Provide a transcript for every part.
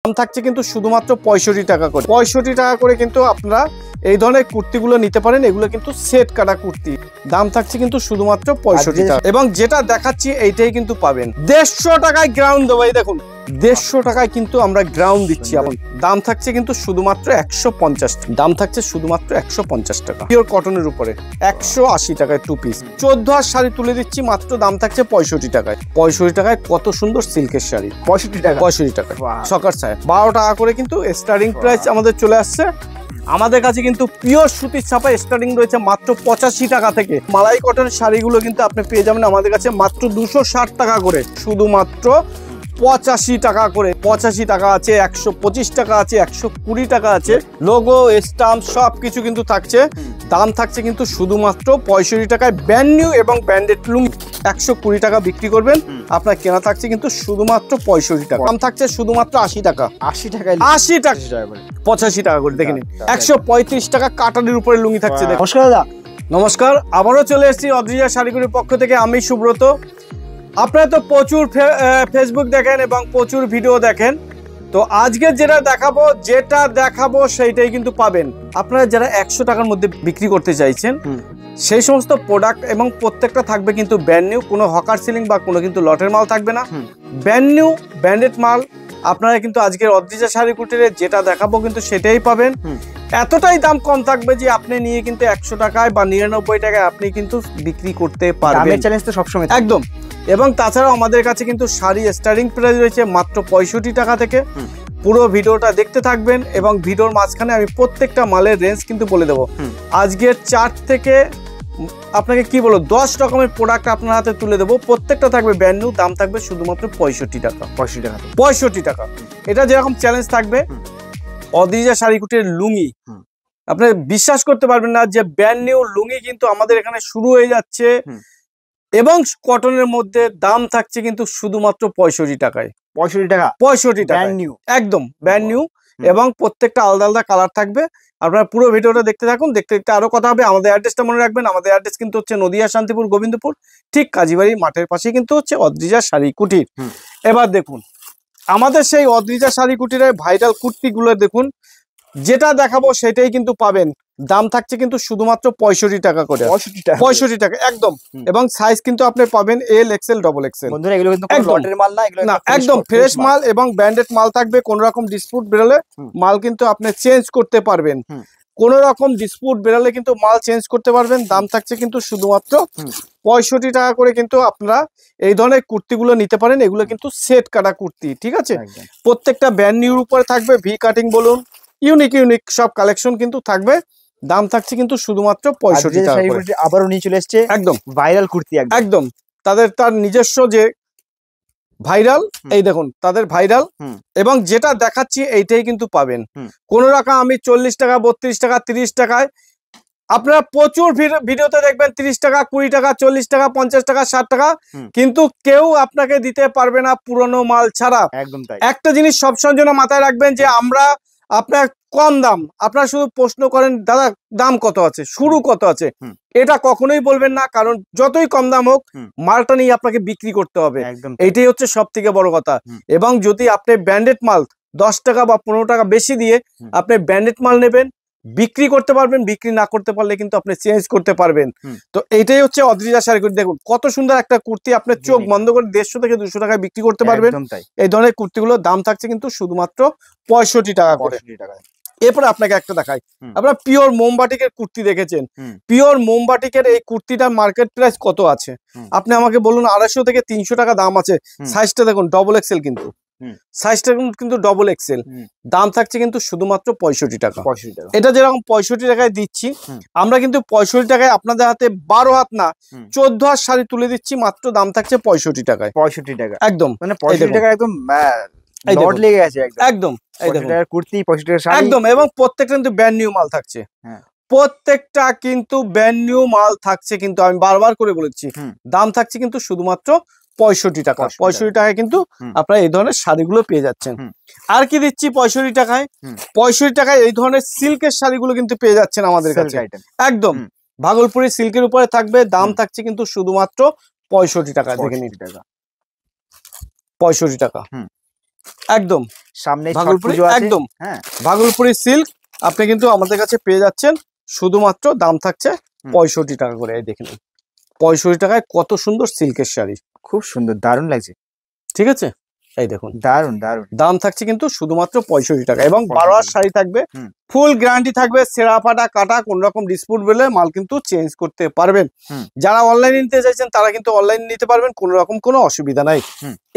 দাম থাকছে কিন্তু শুধুমাত্র 65 টাকা করে। 65 টাকা করে কিন্তু আপনারা এই ধরনের কুর্তিগুলো নিতে পারেন। এগুলো কিন্তু সেট কাটা কুর্তি। দাম থাকছে কিন্তু শুধুমাত্র 65 টাকা। এবং যেটা দেখাচ্ছি এইটাই কিন্তু পাবেন 150 টাকায় গ্রাউন্ড দেবো। এই দেখুন 150 টাকায় কিন্তু আমরা গ্রাউন্ড দিচ্ছি। এখন দাম থাকছে কিন্তু শুধুমাত্র 150 টাকা। দাম থাকছে শুধুমাত্র 150 টাকা। পিওর কটনের উপরে 180 টাকায় 2 পিস। 14 হাত শাড়ি তুলে দিচ্ছি মাত্র, দাম থাকছে 65 টাকায়। 65 টাকায় কত সুন্দর সিল্কের শাড়ি। 65 টাকা। 65 টাকা সকার ছায়া। 12 টাকা করে কিন্তু স্টার্টিং প্রাইস আমাদের চলে আসছে। আমাদের কাছে কিন্তু পিওর সুতির ছাপা স্টার্টিং রয়েছে মাত্র 85 টাকা থেকে। মালাই কটনের শাড়িগুলো কিন্তু আপনি পেয়ে যাবেন আমাদের কাছে মাত্র 260 টাকা করে। শুধুমাত্র 85 টাকা করে। 85 টাকা আছে, 125 টাকা আছে, 120 টাকা আছে। লোগো স্টাম্প সব কিছু কিন্তু থাকছে। দাম থাকছে কিন্তু শুধুমাত্র 65 টাকায়। ব্র্যান্ড নিউ এবং ব্র্যান্ডেড লুঙ্গি 120 টাকা বিক্রি করবেন। আপনার কেনা থাকছে কিন্তু শুধুমাত্র 65 টাকা। দাম থাকছে শুধুমাত্র 80 টাকা। 80 টাকায় 80 টাকা 85 টাকা করে দেখে নিন। 135 টাকা কাটারির উপরে লুঙ্গি থাকছে। নমস্কার দাদা। নমস্কার, আবারও চলে এসেছি অদ্রিজা শাড়িগুলির পক্ষ থেকে। আমি সুব্রত। আপনারা তো প্রচুর ফেসবুক দেখেন এবং প্রচুর ভিডিও দেখেন। তো আজকে যেটা দেখাবো সেইটাই কিন্তু পাবেন। আপনারা যারা 100 টাকার মধ্যে বিক্রি করতে চাইছেন সেই সমস্ত প্রোডাক্ট, এবং প্রত্যেকটা থাকবে কিন্তু ব্র্যান্ড নিউ। কোনো হকার সিলিং বা কোনো কিন্তু লটের মাল থাকবে না। ব্র্যান্ড নিউ ব্র্যান্ডেড মাল আপনারা কিন্তু আজকের অদ্রিজা শাড়ি কুটিরে যেটা দেখাবো কিন্তু সেটাই পাবেন। এতটাই দাম কম থাকবে যে আপনি নিয়ে কিন্তু 100 টাকায় বা 99 টাকায় আপনি কিন্তু বিক্রি করতে পারবেন। দামের চ্যালেঞ্জ তো সবসময় একদম। এবং তাছাড়াও আমাদের কাছে কিন্তু শাড়ি স্টার্টিং প্রাইস রয়েছে মাত্র 65 টাকা থেকে। পুরো ভিডিওটা দেখতে থাকবেন এবং ভিডিওর মাঝখানে আমি প্রত্যেকটা মালের রেঞ্জ কিন্তু বলে দেবো। আজকের চার্ট থেকে আপনাকে কি বলবো 10 রকমের প্রোডাক্ট আপনার হাতে তুলে দেবো। প্রত্যেকটা থাকবে ব্র্যান্ড নিউ। দাম থাকবে শুধুমাত্র 65 টাকা। 65 টাকা। এটা যেরকম চ্যালেঞ্জ থাকবে অদ্রিজা শাড়ি কুটির লুঙ্গি, আপনি বিশ্বাস করতে পারবেন না যে ব্র্যান্ড নিউ লুঙ্গি কিন্তু আমাদের এখানে শুরু হয়ে যাচ্ছে। এবং কটনের মধ্যে দাম থাকছে কিন্তু শুধুমাত্র 65 টাকায়। 65 টাকা 65 টাকা নিউ, একদম ব্র্যান্ড নিউ। এবং প্রত্যেকটা আলাদা আলাদা কালার থাকবে। আপনারা পুরো ভিডিওটা দেখতে থাকুন। দেখতে দেখতে আরো কথা হবে। আমাদের অ্যাড্রেসটা মনে রাখবেন। আমাদের অ্যাড্রেস কিন্তু হচ্ছে নদিয়া, শান্তিপুর, গোবিন্দপুর, ঠিক কাজীবাড়ি মাঠের পাশেই কিন্তু হচ্ছে অদ্রিজা শাড়ি কুটির। এবার দেখুন আমাদের সেই অদ্রিজা শাড়ি কুটিরের ভাইরাল কুর্তিগুলো দেখুন। যেটা দেখাবো সেটাই কিন্তু পাবেন। দাম থাকছে কিন্তু শুধুমাত্র 65 টাকা করে। 65 টাকা একদম। এবং সাইজ কিন্তু আপনি পাবেন এল, এক্সেল, ডবল এক্সেল। বন্ধুরা এগুলো কিন্তু কোনো লটের মাল না, এগুলো একদম ফ্রেশ মাল এবং ব্র্যান্ডেড মাল থাকবে। কোন রকম ডিসপুট বেরোলে মাল কিন্তু আপনি চেঞ্জ করতে পারবেন। কোন রকম ডিসপুট বেরোলে কিন্তু মাল চেঞ্জ করতে পারবেন। দাম থাকছে কিন্তু শুধুমাত্র 65 টাকা করে। কিন্তু আপনারা এই ধরনের কুর্তিগুলো নিতে পারেন। এগুলো কিন্তু সেট কাটা কুর্তি, ঠিক আছে। প্রত্যেকটা ব্র্যান্ড নিউর উপরে থাকবে। ভি কাটিং বলুন, ইউনিক সব কালেকশন কিন্তু থাকবে। দাম থাকছে কিন্তু শুধুমাত্র 65 টাকা করে। আবারও নিয়ে চলে এসেছে একদম ভাইরাল কুর্তি। একদম তার নিজস্ব যে ভাইরাল, এই দেখুন তাদের ভাইরাল। এবং যেটা দেখাচ্ছি এইটাই কিন্তু পাবেন। কোন রকম আমি 40 টাকা, 32 টাকা, 30 টাকায় আপনারা প্রচুর ভিডিওতে দেখবেন 30 টাকা, 20 টাকা, 40 টাকা, 50 টাকা, 60 টাকা, কিন্তু কেউ আপনাকে দিতে পারবে না পুরনো মাল ছাড়া। একদম তাই। একটা জিনিস সবসময় জন্য মাথায় রাখবেন যে আমরা আপনার কম দাম, আপনারা শুধু প্রশ্ন করেন দাদা দাম কত আছে, শুরু কত আছে, এটা কখনোই বলবেন না। কারণ যতই কম দাম হোক মালটা নিয়ে আপনাকে বিক্রি করতে হবে। এইটাই হচ্ছে সব থেকে বড় কথা। এবং যদি আপনি ব্র্যান্ডেড মাল 10 টাকা বা 15 টাকা বেশি দিয়ে আপনি ব্র্যান্ডেড মাল নেবেন, বিক্রি করতে পারবেন। বিক্রি না করতে পারলে কিন্তু আপনি চেঞ্জ করতে পারবেন। তো এইটাই হচ্ছে অদ্রিজা শাড়ি কুর্তি। দেখুন কত সুন্দর একটা কুর্তি। আপনার চোখ বন্ধ করে 150 থেকে 200 টাকায় বিক্রি করতে পারবেন। এই ধরনের কুর্তিগুলোর দাম থাকছে কিন্তু শুধুমাত্র 65 টাকা করে। এরপরে আপনাকে একটা দেখাই। আপনারা পিওর মোমবাটিকের কুর্তি দেখেছেন। পিওর মোমবাটিকের এই কুর্তিটার মার্কেট প্রাইস কত আছে আপনি আমাকে বলুন। 250 থেকে 300 টাকা দাম আছে। সাইজটা দেখুন ডবল এক্সেল, কিন্তু সাইজটা কিন্তু ডবল এক্সেল। দাম থাকছে কিন্তু শুধুমাত্র 65 টাকা। এটা যেরকম 65 টাকায় দিচ্ছি, আমরা কিন্তু 65 টাকায় আপনাদের হাতে 12 হাত না 14 হাত শাড়ি তুলে দিচ্ছি মাত্র। দাম থাকছে 65 টাকায়। 65 টাকা একদম। মানে 65 টাকা একদম লট লেগে গেছে একদম। এই দেখুন কুর্তি 65 টাকা শাড়ি একদম। এবং প্রত্যেকটা কিন্তু ব্র্যান্ড নিউ মাল থাকছে। প্রত্যেকটা কিন্তু ব্র্যান্ড নিউ মাল থাকছে। কিন্তু আমি বারবার করে বলেছি দাম থাকছে কিন্তু শুধুমাত্র 65 টাকা। 65 টাকায় কিন্তু আপনারা এই ধরনের শাড়িগুলো পেয়ে যাচ্ছেন। আর কি দিচ্ছি 65 টাকায়? 65 টাকায় এই ধরনের সিল্কের শাড়িগুলো কিন্তু পেয়ে যাচ্ছেন আমাদের কাছে। একদম ভাগলপুরি সিল্কের উপরে থাকবে। দাম থাকছে কিন্তু শুধুমাত্র 65 টাকা। দেখে নিন 65 টাকা। একদম সামনে ভাগলপুরি, একদম হ্যাঁ ভাগলপুরি সিল্ক আপনি কিন্তু আমাদের কাছে পেয়ে যাচ্ছেন। শুধুমাত্র দাম থাকছে 65 টাকা করে। এই দেখুন 65 টাকায় কত সুন্দর সিল্কের শাড়ি, খুব সুন্দর, দারুণ লাগছে। ঠিক আছে, এই দেখুন দারুণ দারুণ। দাম থাকছে কিন্তু শুধুমাত্র 65 টাকা এবং 12 হাত শাড়ি থাকবে, ফুল গ্যারান্টি থাকবে। সেরা ফাটা কাটা কোন রকম ডিসপুট বেলে মাল কিন্তু চেঞ্জ করতে পারবেন। যারা অনলাইনে নিতে চাইছেন তারা কিন্তু অনলাইনে নিতে পারবেন, কোন রকম কোনো অসুবিধা নাই।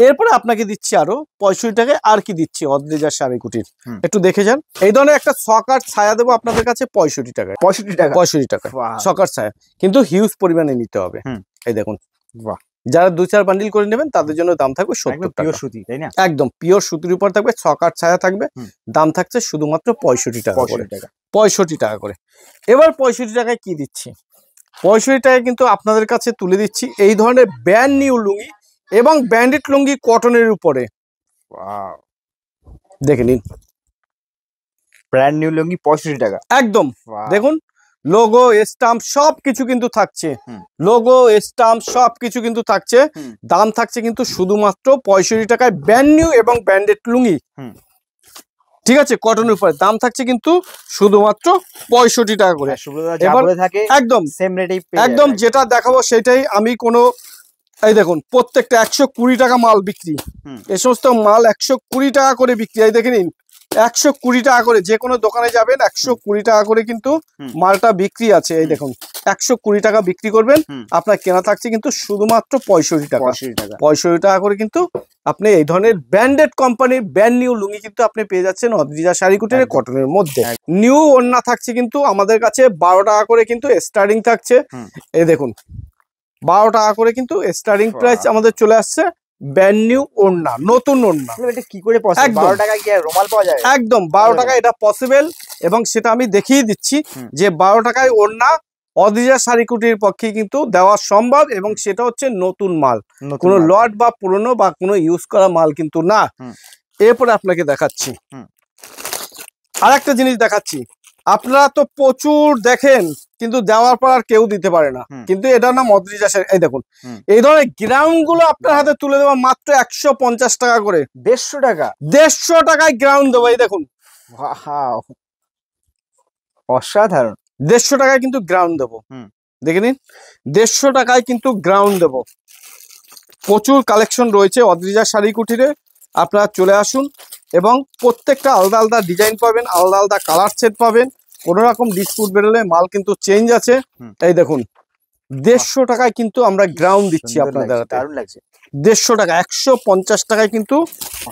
এরপরে আপনাকে দিচ্ছি আরো 65 টাকায়। আর কি দিচ্ছি অদ্রিজার শাড়ি কুটির, একটু দেখে যান। এই ধরনের একটা সকার ছায়া দেবো আপনাদের কাছে 65 টাকায়। 65 টাকা, 65 টাকা সকার ছায়া, কিন্তু হিউজ পরিমাণে নিতে হবে। এই দেখুন, বাহ, যারা 2-4 বান্ডিল করে নেবেন তাদের জন্য দাম থাকবে 70 টাকা। পিওর সুতি, তাই না? একদম পিওর সুতির উপর থাকবে, ছকার ছায়া থাকবে। দাম থাকছে শুধুমাত্র 65 টাকা করে। 65 টাকা করে। এবার 65 টাকায় কি দিচ্ছি? 65 টাকায় কিন্তু আপনাদের কাছে তুলে দিচ্ছি এই ধরনের ব্র্যান্ড নিউ লুঙ্গি এবং ব্র্যান্ডেড লুঙ্গি কটনের উপরে। দেখে নিন, ব্র্যান্ড নিউ লুঙ্গি 65 টাকা একদম। দেখুন লোগো স্টাম্প সবকিছু কিন্তু থাকছে, লোগো স্টাম্প সবকিছু কিন্তু থাকছে। দাম থাকছে কিন্তু শুধুমাত্র 65 টাকায় ব্র্যান্ড নিউ এবং ব্র্যান্ডেড লুঙ্গি, ঠিক আছে, কটনের উপরে। দাম থাকছে কিন্তু শুধুমাত্র 65 টাকা করে। একদম সেম রেটেই, একদম যেটা দেখাবো সেটাই। আমি কোনো এই দেখুন প্রত্যেকটা 120 টাকা মাল বিক্রি, এ সমস্ত মাল 120 টাকা করে বিক্রি। এই দেখে নিন 120 টাকা করে, যে কোনো দোকানে যাবেন 120 টাকা করে কিন্তু মালটা বিক্রি আছে। এই দেখুন 120 টাকা বিক্রি করবেন, আপনার কেনা থাকছে কিন্তু শুধুমাত্র 65 টাকা। 65 টাকা করে কিন্তু আপনি এই ধরনের ব্র্যান্ডেড কোম্পানির ব্র্যান্ড নিউ লুঙ্গি কিন্তু আপনি পেয়ে যাচ্ছেন অদ্রিজা শাড়ি কুটিরে কটনের মধ্যে। নিউ ওড়না থাকছে কিন্তু আমাদের কাছে 12 টাকা করে কিন্তু স্টার্টিং থাকছে। এই দেখুন 12 টাকা করে কিন্তু স্টার্টিং প্রাইস আমাদের চলে আসছে। ব্র্যান্ড নিউ ওড়না, নতুন ওড়না। এটা কি করে পসিবল? 12 টাকায় কি রুমাল পাওয়া যায়? একদম 12 টাকায় এটা পসিবল, এবং সেটা আমি দেখিয়ে দিচ্ছি যে 12 টাকায় ওড়না অদ্রিজা শাড়ি কুটির পক্ষে কিন্তু দেওয়া সম্ভব, এবং সেটা হচ্ছে নতুন মাল, কোনো লট বা পুরনো বা কোনো ইউজ করা মাল কিন্তু না। এরপরে আপনাকে দেখাচ্ছি আরেকটা জিনিস দেখাচ্ছি। আপনারা তো প্রচুর দেখেন কিন্তু দেওয়ার পর আর কেউ দিতে পারে না, কিন্তু এটার নাম অদ্রিজা শাড়ি। এই দেখুন এই ধরনের গ্রাউন্ড গুলো আপনার হাতে তুলে দেবো মাত্র 150 টাকা করে। 150 টাকা, 150 টাকায় গ্রাউন্ড দেবো। এই দেখুন অসাধারণ, 150 টাকায় কিন্তু গ্রাউন্ড দেবো। দেখে নিন 150 টাকায় কিন্তু গ্রাউন্ড দেবো। প্রচুর কালেকশন রয়েছে অদ্রিজা শাড়ি কুটিরে, আপনারা চলে আসুন। এবং প্রত্যেকটা আলাদা আলাদা ডিজাইন পাবেন, আলাদা আলাদা কালার সেট পাবেন। কোন রকম ডিসপুট বেরোলে মাল কিন্তু চেঞ্জ আছে। এই দেখুন 150 টাকায় কিন্তু আমরা গ্রাউন্ড দিচ্ছি আপনাদের হাতে। 150 টাকা, 150 টাকায় কিন্তু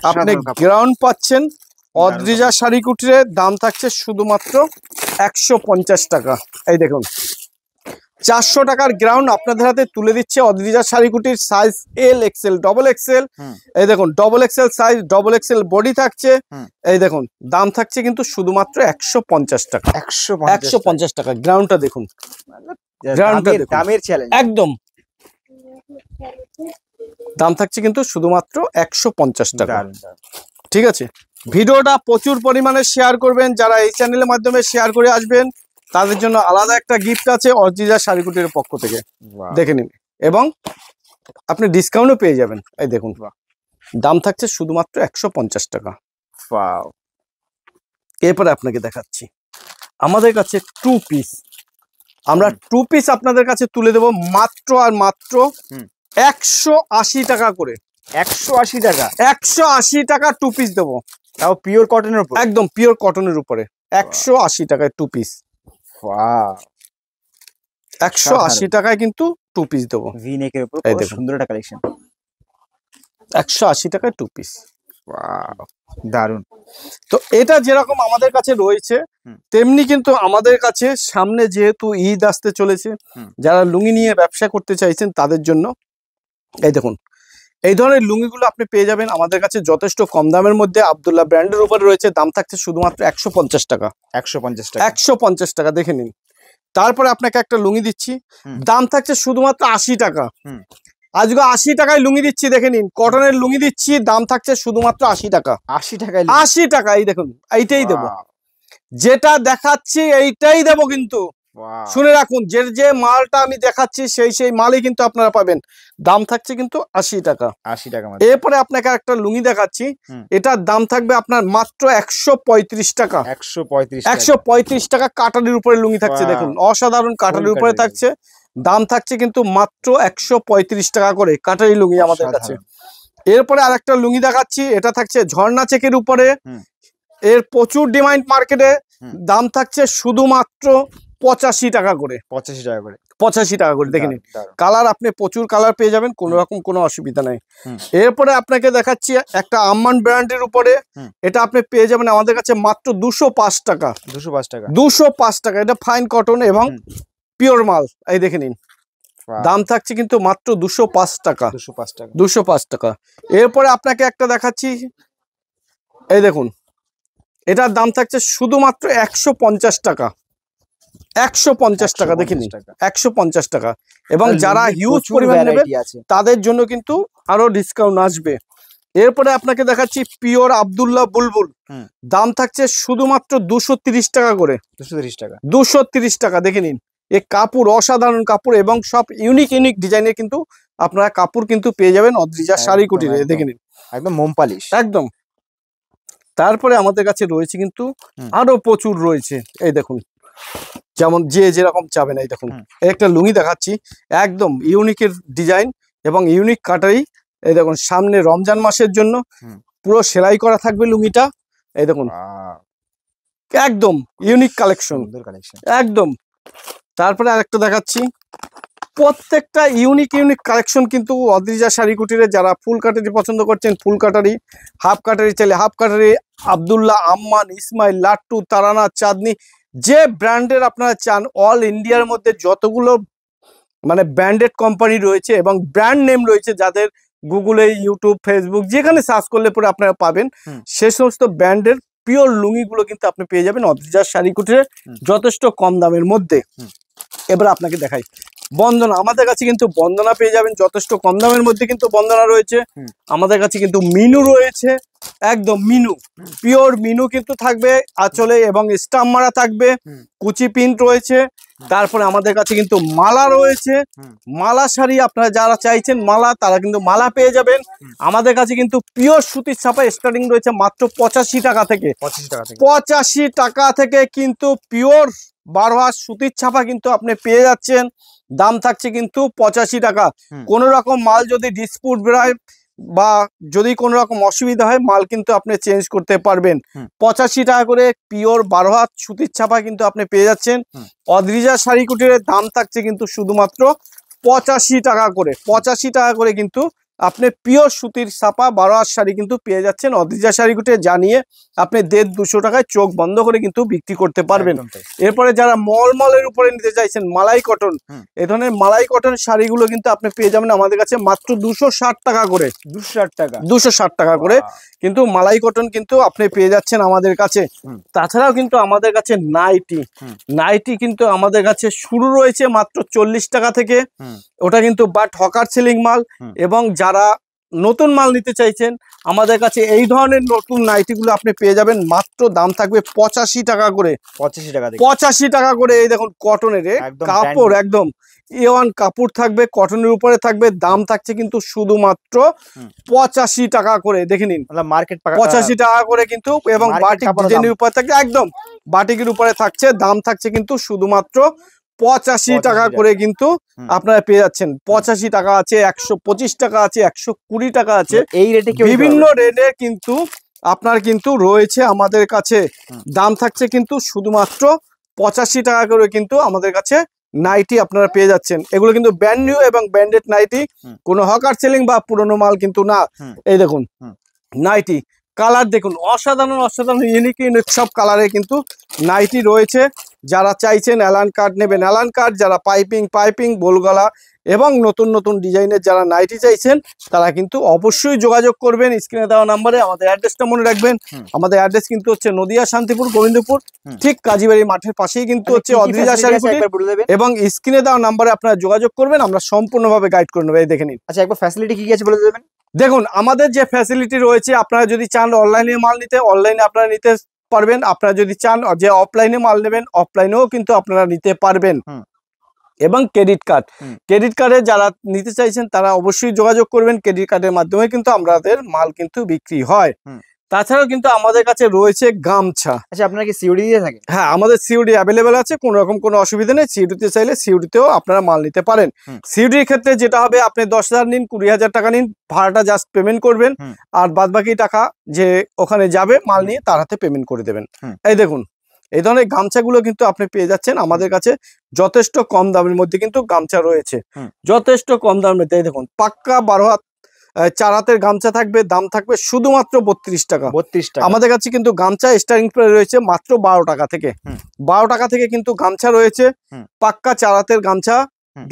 আপনি গ্রাউন্ড পাচ্ছেন অদ্রিজা শাড়ি কুটিরে। দাম থাকছে শুধুমাত্র 150 টাকা। এই দেখুন 400 টাকার গ্রাউন্ড আপনাদের হাতে তুলে দিচ্ছে Adrija sari Kutir. Size L, XL, double XL. এই দেখুন double XL size, double XL body থাকছে। এই দেখুন দাম থাকছে কিন্তু শুধুমাত্র 150 টাকা। 150 টাকা গ্রাউন্ডটা দেখুন, গ্রাউন্ডটা দামের চ্যালেঞ্জ একদম। দাম থাকছে কিন্তু শুধুমাত্র 150 টাকা, ঠিক আছে। ভিডিওটা প্রচুর পরিমাণে শেয়ার করবেন, যারা এই চ্যানেলের মাধ্যমে শেয়ার করে আসবেন তাদের জন্য আলাদা একটা গিফট আছে অদ্রিজা শাড়ি কুটির পক্ষ থেকে, দেখে নিন। এবং আপনি ডিসকাউন্টও পেয়ে যাবেন। এই দেখুন দাম থাকছে শুধুমাত্র 150 টাকা। এরপরে আপনাকে দেখাচ্ছি আমাদের কাছে 2 পিস। আমরা 2 পিস আপনাদের কাছে তুলে দেব মাত্র আর মাত্র 180 টাকা করে। 180 টাকা, 180 টাকা 2 পিস দেবো, তাও পিওর কটনের উপর। একদম পিওর কটনের উপরে 180 টাকায় 2 পিস। 180 টাকায় কিন্তু 2 পিস দেবো। ভি নেকের উপর খুব সুন্দর একটা কালেকশন। 180 টাকায় 2 পিস, দারুন। তো এটা যেরকম আমাদের কাছে রয়েছে তেমনি কিন্তু আমাদের কাছে সামনে যেহেতু ঈদ আসতে চলেছে, যারা লুঙ্গি নিয়ে ব্যবসা করতে চাইছেন তাদের জন্য এই দেখুন এই ধরনের লুঙ্গিগুলো আপনি পেয়ে যাবেন আমাদের কাছে যথেষ্ট কম দামের মধ্যে। আব্দুল্লাহ ব্র্যান্ডের উপরে রয়েছে, দাম থাকছে শুধুমাত্র 150 টাকা। 150 টাকা, 150 টাকা দেখে নিন। তারপরে আপনাকে একটা লুঙ্গি দিচ্ছি, দাম থাকছে শুধুমাত্র 80 টাকা। আজকে 80 টাকায় লুঙ্গি দিচ্ছি, দেখে নিন কটনের লুঙ্গি দিচ্ছি, দাম থাকছে শুধুমাত্র 80 টাকা। 80 টাকায় 80 টাকা। এই দেখুন এইটাই দেবো, যেটা দেখাচ্ছি এইটাই দেবো কিন্তু শুনে রাখুন, যে যে মালটা আমি দেখাচ্ছি সেই মালই কিন্তু আপনারা পাবেন। দাম থাকছে কিন্তু 80 টাকা। 80 টাকা। এরপরে আপনাকে একটা লুঙ্গি দেখাচ্ছি, এটার দাম থাকবে আপনার মাত্র 135 টাকা। 135 টাকা কাটারির উপরে লুঙ্গি থাকছে, দেখুন অসাধারণ কাটারির উপরে থাকছে। দাম থাকছে কিন্তু মাত্র 135 টাকা করে কাটারি লুঙ্গি আমাদের কাছে। এরপরে আরেকটা লুঙ্গি দেখাচ্ছি, এটা থাকছে ঝর্ণা চেকের উপরে। এর প্রচুর ডিমান্ড মার্কেটে। দাম থাকছে শুধুমাত্র 85 টাকা করে। 85 টাকা করে দেখে নিন। কালার আপনি প্রচুর কালার পেয়ে যাবেন, কোনো রকম কোনো অসুবিধা নাই। এরপরে আপনাকে দেখাচ্ছি একটা আম্মান ব্র্যান্ডের উপরে, এটা আপনি পেয়ে যাবেন আমাদের কাছে মাত্র 205 টাকা। 205 টাকা। এটা ফাইন কটন এবং পিওর মাল, এই দেখে নিন। দাম থাকছে কিন্তু মাত্র 205 টাকা। 205 টাকা। এরপরে আপনাকে একটা দেখাচ্ছি, এই দেখুন, এটার দাম থাকছে শুধুমাত্র 150 টাকা। 150 টাকা দেখে নিন, 150 টাকা। এবং যারা হিউজ পরিমাণ নেবে তাদের জন্য কিন্তু আরো ডিসকাউন্ট আসবে। এরপরে আপনাকে দেখাচ্ছি পিওর আব্দুল্লাহ বুলবুল, দাম থাকছে শুধুমাত্র 230 টাকা করে। 230 টাকা দেখে নিন। এই কাপড় অসাধারণ কাপড় এবং সব ইউনিক ডিজাইনের কিন্তু আপনারা কাপড় কিন্তু পেয়ে যাবেন অদ্রিজা শাড়ি কুটিরে, দেখে নিন। একদম মোম পালিশ একদম। তারপরে আমাদের কাছে রয়েছে কিন্তু আরো প্রচুর রয়েছে, এই দেখুন, যেমন যে যেরকম চাবেন। এই দেখুন, একটা লুঙ্গি দেখাচ্ছি, একদম ইউনিকের ডিজাইন এবং ইউনিক কাটারি। এই দেখুন, সামনে রমজান মাসের জন্য পুরো সেলাই করা থাকবে লুঙ্গিটা। এই দেখুন, একদম ইউনিক কালেকশন, একদম। তারপরে আরেকটা দেখাচ্ছি, প্রত্যেকটা ইউনিক কালেকশন কিন্তু অদ্রিজা শাড়ি কুটিরে। যারা ফুল কাটারি পছন্দ করছেন ফুল কাটারি, হাফ কাটারি চাইলে হাফ কাটারি, আব্দুল্লাহ, আম্মান, ইসমাইল, লাট্টু, তারানা, চাঁদনি, যে ব্র্যান্ডের আপনারা চান, অল ইন্ডিয়ার মধ্যে যতগুলো মানে ব্র্যান্ডেড কোম্পানি রয়েছে এবং ব্র্যান্ড নেম রয়েছে, যাদের গুগলে, ইউটিউব, ফেসবুক যেখানে সার্চ করলে পরে আপনারা পাবেন, সে সমস্ত ব্র্যান্ডের পিওর লুঙ্গিগুলো কিন্তু আপনি পেয়ে যাবেন অদ্রিজা শাড়ি কুটিরে যথেষ্ট কম দামের মধ্যে। এবার আপনাকে দেখাই বন্দনা, আমাদের কাছে কিন্তু বন্দনা পেয়ে যাবেন যথেষ্ট কম দামের মধ্যে। কিন্তু বন্দনা রয়েছে আমাদের কাছে, কিন্তু মিনু রয়েছে, একদম মিনু, পিওর মিনু কিন্তু থাকবে আঁচলে এবং স্টাম্প মারা থাকবে, কুচি প্রিন্ট রয়েছে। তারপরে আমাদের কাছে কিন্তু মালা রয়েছে, মালা শাড়ি আপনারা যারা চাইছেন মালা, তারা কিন্তু মালা পেয়ে যাবেন আমাদের কাছে। কিন্তু পিওর সুতির ছাপা স্টার্টিং রয়েছে মাত্র 85 টাকা থেকে। 85 টাকা থেকে কিন্তু পিওর 12 হাত সুতির ছাপা কিন্তু আপনি পেয়ে যাচ্ছেন। দাম থাকছে কিন্তু 85 টাকা। কোন রকম মাল যদি ডিসপুট বেরোয় বা যদি কোনো রকম অসুবিধা হয়, মাল কিন্তু আপনি চেঞ্জ করতে পারবেন। 85 টাকা করে পিওর 12 হাত সুতির ছাপা কিন্তু আপনি পেয়ে যাচ্ছেন অদ্রিজা শাড়ি কুটিরের। দাম থাকছে কিন্তু শুধুমাত্র 85 টাকা করে। 85 টাকা করে কিন্তু আপনি পিওর সুতির ছাপা 12 হাত শাড়ি কিন্তু পেয়ে যাচ্ছেন অদ্রিজা শাড়ি কুটিরে। জানিয়ে আপনি 150-200 টাকায় চোখ বন্ধ করে কিন্তু বিক্রি করতে পারবেন। এরপরে যারা মলের উপরে নিতে চাইছেন মালাই কটন, এই ধরনের মালাই কটন শাড়িগুলো কিন্তু আপনি পেয়ে যাবেন আমাদের কাছে মাত্র 260 টাকা করে। 260 টাকা করে কিন্তু মালাই কটন কিন্তু আপনি পেয়ে যাচ্ছেন আমাদের কাছে। তাছাড়াও কিন্তু আমাদের কাছে নাইটি কিন্তু আমাদের কাছে শুরু রয়েছে মাত্র 40 টাকা থেকে। ওটা কিন্তু বাট হকার সেলিং মাল। এবং যারা নতুন মাল নিতে চাইছেন আমাদের কাছে এই ধরনের নতুন নাইটিগুলো আপনি পেয়ে যাবেন মাত্র, দাম থাকবে 85 টাকা করে। 85 টাকা করে। এই দেখুন কটনের কাপড়, একদম A1 কাপড় থাকবে, কটনের উপরে থাকবে। দাম থাকছে কিন্তু শুধুমাত্র 85 টাকা করে, দেখে নিন। মার্কেট 85 টাকা করে কিন্তু, এবং বাটিক ডিজাইনের উপরে থাকবে, একদম বাটিকের উপরে থাকছে। দাম থাকছে কিন্তু শুধুমাত্র 85 টাকা করে কিন্তু আপনারা পেয়ে যাচ্ছেন। 85 টাকা আছে, 125 টাকা আছে, 120 টাকা আছে, এই রেটে বিভিন্ন রেটের কিন্তু আপনার কিন্তু রয়েছে আমাদের কাছে। দাম থাকছে কিন্তু শুধুমাত্র 85 টাকা করে কিন্তু আমাদের কাছে নাইটি আপনারা পেয়ে যাচ্ছেন। এগুলো কিন্তু ব্র্যান্ড নিউ এবং ব্র্যান্ডেড নাইটি, কোনো হকার সেলিং বা পুরনো মাল কিন্তু না। এই দেখুন নাইটি কালার দেখুন, অসাধারণ ইউনিক সব কালারে কিন্তু নাইটি রয়েছে। যারা চাইছেন অ্যালান কাট নেবেন অ্যালান কাট, যারা পাইপিং বোলগলা এবং নতুন ডিজাইনের যারা নাইটি চাইছেন তারা কিন্তু অবশ্যই যোগাযোগ করবেন স্ক্রিনে দেওয়া নাম্বারে। আমাদের অ্যাড্রেসটা মনে রাখবেন, আমাদের অ্যাড্রেস কিন্তু হচ্ছে নদিয়া, শান্তিপুর, গোবিন্দপুর, ঠিক কাজীবাড়ি মাঠের পাশেই কিন্তু হচ্ছে অদ্রিজা শাড়ি কুটির। এবং স্ক্রিনে দেওয়া নাম্বারে আপনারা যোগাযোগ করবেন, আমরা সম্পূর্ণভাবে গাইড করে নেব। এই দেখে নিন। আচ্ছা, একবার ফ্যাসিলিটি কি আছে বলে দেবেন? দেখুন আমাদের যে ফ্যাসিলিটি রয়েছে, আপনারা যদি চান অনলাইনে মাল নিতে, অনলাইনে আপনারা নিতে পারবেন। আপনারা যদি চান যে অফলাইনে মাল নেবেন, অফলাইনেও কিন্তু আপনারা নিতে পারবেন। এবং ক্রেডিট কার্ডে যারা নিতে চাইছেন তারা অবশ্যই যোগাযোগ করবেন। ক্রেডিট কার্ডের মাধ্যমে কিন্তু আমাদের মাল কিন্তু বিক্রি হয়। তাছাড়াও কিন্তু আমাদের কাছে রয়েছে গামছা। আচ্ছা, আপনারা কি সিওডি দিয়ে থাকেন? হ্যাঁ, আমাদের সিওডি অ্যাভেলেবেল আছে, কোনো রকম কোনো অসুবিধা নেই। সিওডিতে চাইলে সিওডিতেও আপনারা মাল নিতে পারেন। সিওডির ক্ষেত্রে যেটা হবে, আপনি 10,000 নিন, 20,000 টাকা নিন, ভাড়াটা জাস্ট পেমেন্ট করবেন, আর বাদবাকি টাকা যে ওখানে যাবে মাল নিয়ে তার হাতে পেমেন্ট করে দেবেন। এই দেখুন, এই ধরনের গামছাগুলো কিন্তু আপনি পেয়ে যাচ্ছেন আমাদের কাছে যথেষ্ট কম দামের মধ্যে। কিন্তু গামছা রয়েছে যথেষ্ট কম দামের মধ্যে। এই দেখুন, পাক্কা 12 হাত 4 হাতের গামছা থাকবে, দাম থাকবে শুধুমাত্র 32 টাকা। 32 টাকা। আমাদের কাছে কিন্তু গামছা স্টার্টিং প্রাইস রয়েছে মাত্র 12 টাকা থেকে। 12 টাকা থেকে কিন্তু গামছা রয়েছে, পাক্কা 4 হাতের গামছা,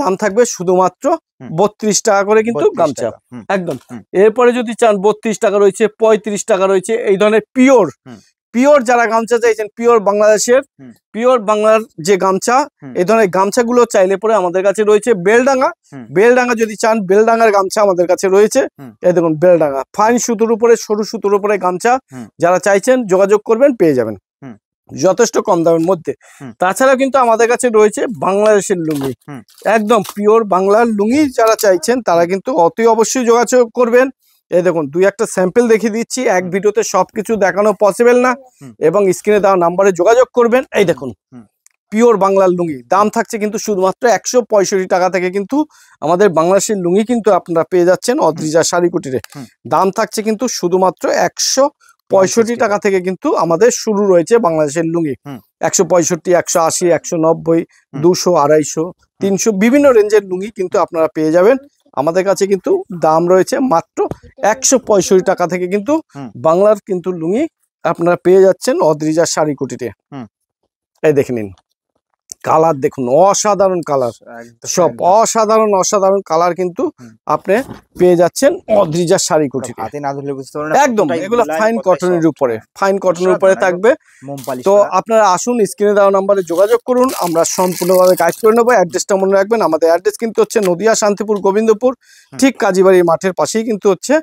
দাম থাকবে শুধুমাত্র 32 টাকা করে কিন্তু গামছা একদম। এরপরে যদি চান 32 টাকা রয়েছে, 35 টাকা রয়েছে। এই ধরনের পিওর যারা গামছা চাইছেন, বাংলাদেশের পিওর বাংলার যে গামছা, এই ধরনের গামছাগুলো চাইলে পরে আমাদের কাছে রয়েছে বেলডাঙ্গা যদি চান, বেলডাঙ্গার গামছা আমাদের কাছে রয়েছে। এই দেখুন, বেলডাঙ্গা ফাইন সুতোর উপরে, সরু সুতোর উপরে গামছা যারা চাইছেন যোগাযোগ করবেন, পেয়ে যাবেন যথেষ্ট কম দামের মধ্যে। তাছাড়া কিন্তু আমাদের কাছে রয়েছে বাংলাদেশের লুঙ্গি, একদম পিওর বাংলার লুঙ্গি যারা চাইছেন তারা কিন্তু অতি অবশ্যই যোগাযোগ করবেন। এই দেখুন, 2-1টা স্যাম্পল দেখিয়ে দিচ্ছি, এক ভিডিওতে সবকিছু দেখানো পসিবল না, এবং স্ক্রিনে দেওয়া নাম্বারে যোগাযোগ করবেন। এই দেখুন, পিওর বাংলার লুঙ্গি, দাম থাকছে কিন্তু শুধুমাত্র 165 টাকা থেকে কিন্তু আমাদের বাংলাদেশের লুঙ্গি কিন্তু আপনারা পেয়ে যাচ্ছেন অদ্রিজা শাড়ি কুটিরে। দাম থাকছে কিন্তু শুধুমাত্র 165 টাকা থেকে কিন্তু আমাদের শুরু রয়েছে বাংলাদেশের লুঙ্গি। 165, 180, 190, 200, 250, 300 বিভিন্ন রেঞ্জের লুঙ্গি কিন্তু আপনারা পেয়ে যাবেন আমাদের কাছে। কিন্তু দাম রয়েছে মাত্র 165 টাকা থেকে কিন্তু বাংলার কিন্তু লুঙ্গি আপনারা পেয়ে যাচ্ছেন অদ্রিজা শাড়ি কুটিরে। এই দেখে নিন, কালার দেখুন, অসাধারণ কালার, সব অসাধারণ কালার কিন্তু আপনি পেয়ে যাচ্ছেন অদ্রিজা শাড়ি কুটিরে। একদম এগুলো ফাইন কটনের উপরে থাকবে। তো আপনারা আসুন, স্ক্রিনে দেওয়া নাম্বারে যোগাযোগ করুন, আমরা সম্পূর্ণভাবে গাইড করে নেবো। অ্যাড্রেসটা মনে রাখবেন, আমাদের অ্যাড্রেস কিন্তু হচ্ছে নদিয়া শান্তিপুর গোবিন্দপুর, ঠিক কাজীবাড়ি মাঠের পাশেই কিন্তু হচ্ছে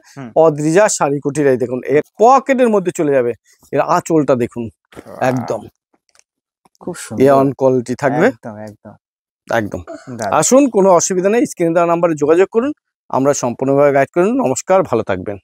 অদ্রিজা শাড়ি কুটির। এই দেখুন, এর পকেটের মধ্যে চলে যাবে, এর আঁচলটা দেখুন, একদম খুব সুন্দর কোয়ালিটি থাকবে, একদম। আসুন, কোনো অসুবিধা নেই, স্ক্রিনে দেওয়া নাম্বারে যোগাযোগ করুন, আমরা সম্পূর্ণভাবে গাইড করুন। নমস্কার, ভালো থাকবেন।